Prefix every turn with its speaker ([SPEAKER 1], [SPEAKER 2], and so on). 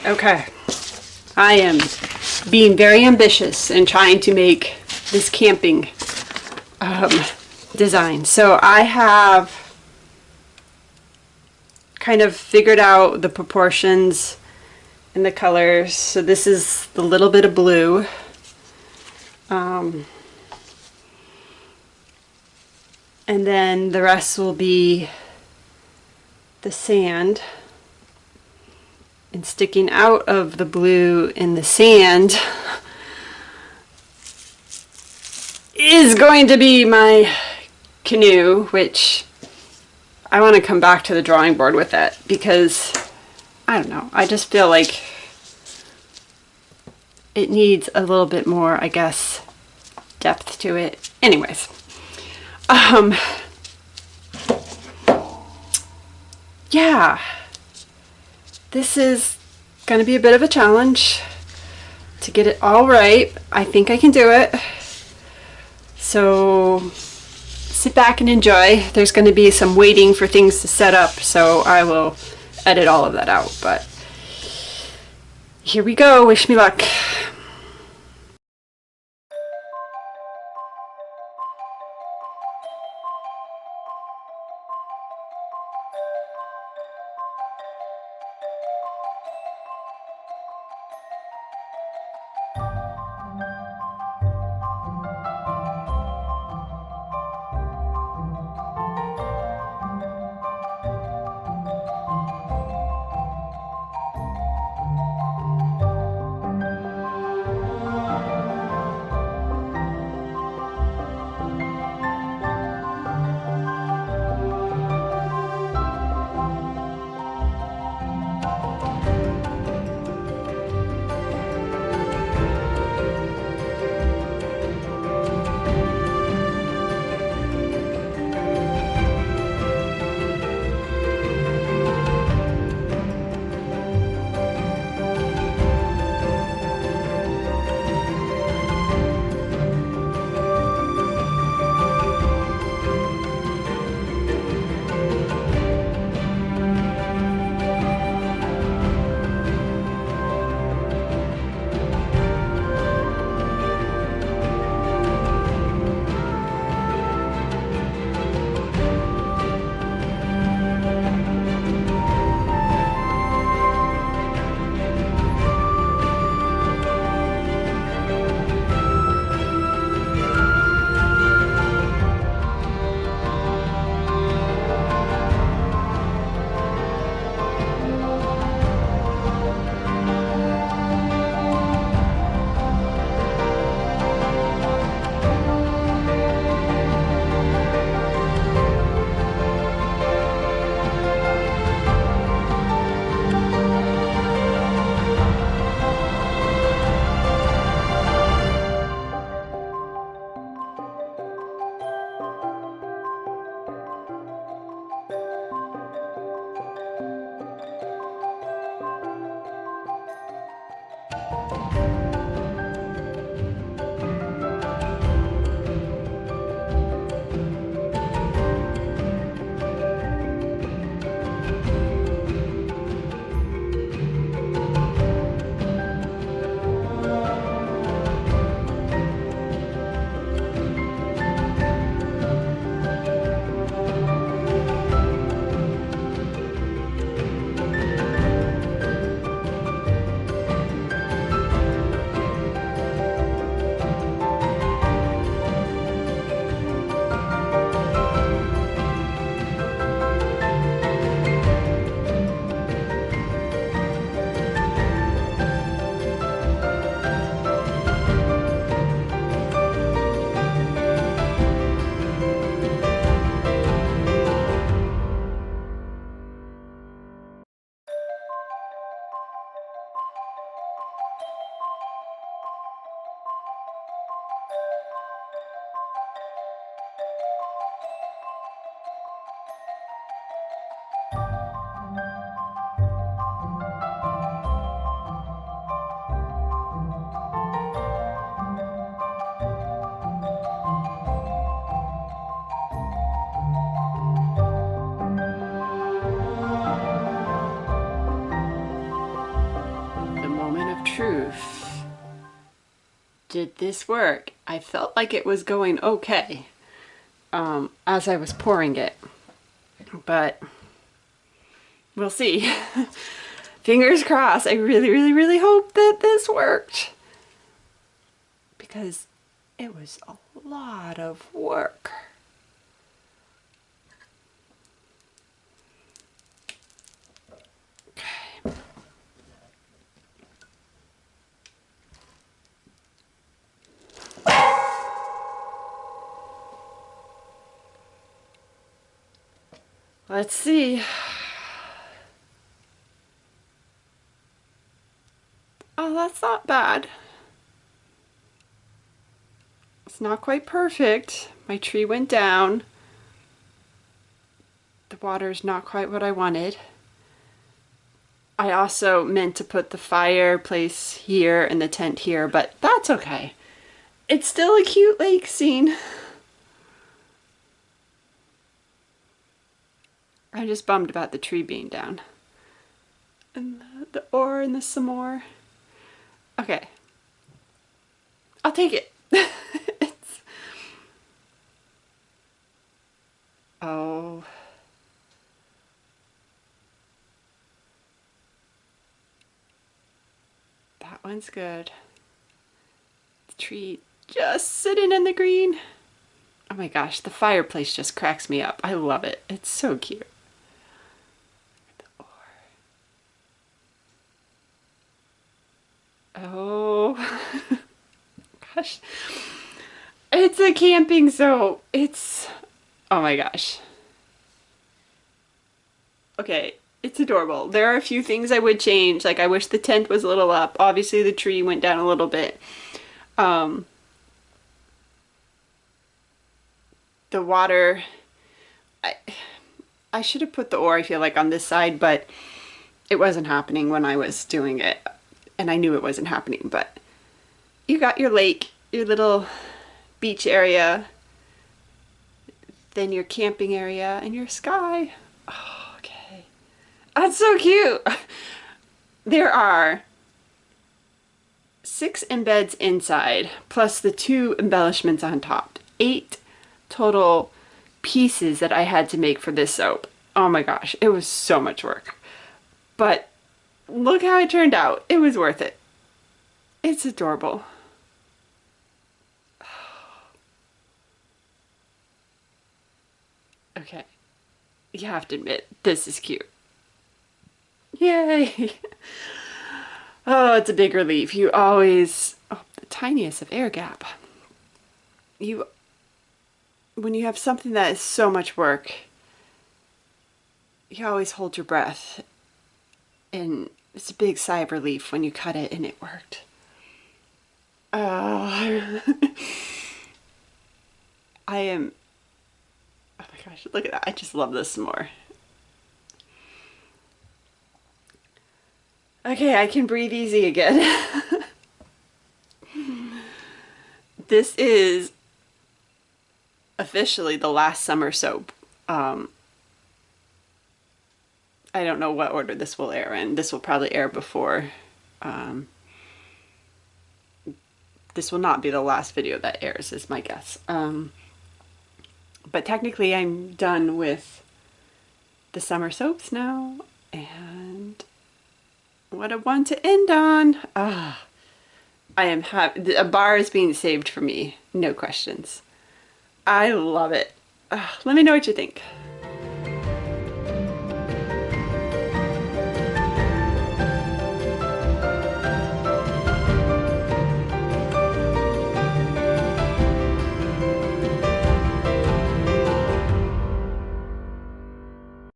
[SPEAKER 1] Okay, I am being very ambitious in trying to make this camping design. So I have kind of figured out the proportions and the colors. So this is the little bit of blue. And then the rest will be the sand. And sticking out of the blue in the sand is going to be my canoe, which I want to come back to the drawing board with that because, I don't know, I just feel like it needs a little bit more, I guess, depth to it. Anyways, yeah, this is going to be a bit of a challenge to get it all right. I think I can do it. So sit back and enjoy. There's going to be some waiting for things to set up, so I will edit all of that out. But here we go. Wish me luck. did this work? I felt like it was going okay as I was pouring it, but we'll see. Fingers crossed. I really, really, really hope that this worked, because it was a lot of work. Okay. Let's see. Oh, that's not bad. It's not quite perfect. My tree went down. The water's not quite what I wanted. I also meant to put the fireplace here and the tent here, but that's okay. It's still a cute lake scene. I'm just bummed about the tree being down. And the ore and the some more. Okay. I'll take it. Oh. That one's good. The tree just sitting in the green. Oh my gosh, the fireplace just cracks me up. I love it. It's so cute. The ore. Oh. Gosh. It's a camping soap. It's... Oh my gosh. Okay, it's adorable. There are a few things I would change. Like, I wish the tent was a little up. Obviously, the tree went down a little bit. The water... I should have put the ore, I feel like, on this side, but it wasn't happening when I was doing it. And I knew it wasn't happening, but you got your lake, your little beach area, then your camping area, and your sky. Oh, okay. That's so cute. There are 6 embeds inside, plus the 2 embellishments on top. 8 total pieces that I had to make for this soap. Oh my gosh, it was so much work. But look how it turned out. It was worth it. It's adorable. Okay. You have to admit, this is cute. Yay! Oh, it's a big relief. You always... Oh, the tiniest of air gap. When you have something that is so much work, you always hold your breath. And it's a big sigh of relief when you cut it and it worked. Oh, I am... Oh my gosh, look at that. I just love this more. Okay, I can breathe easy again. This is officially the last summer soap. I don't know what order this will air in. This will probably air before. This will not be the last video that airs, is my guess. But technically I'm done with the summer soaps now, and what a one to end on. Ah, I am happy. A bar is being saved for me, no questions. I love it. Let me know what you think.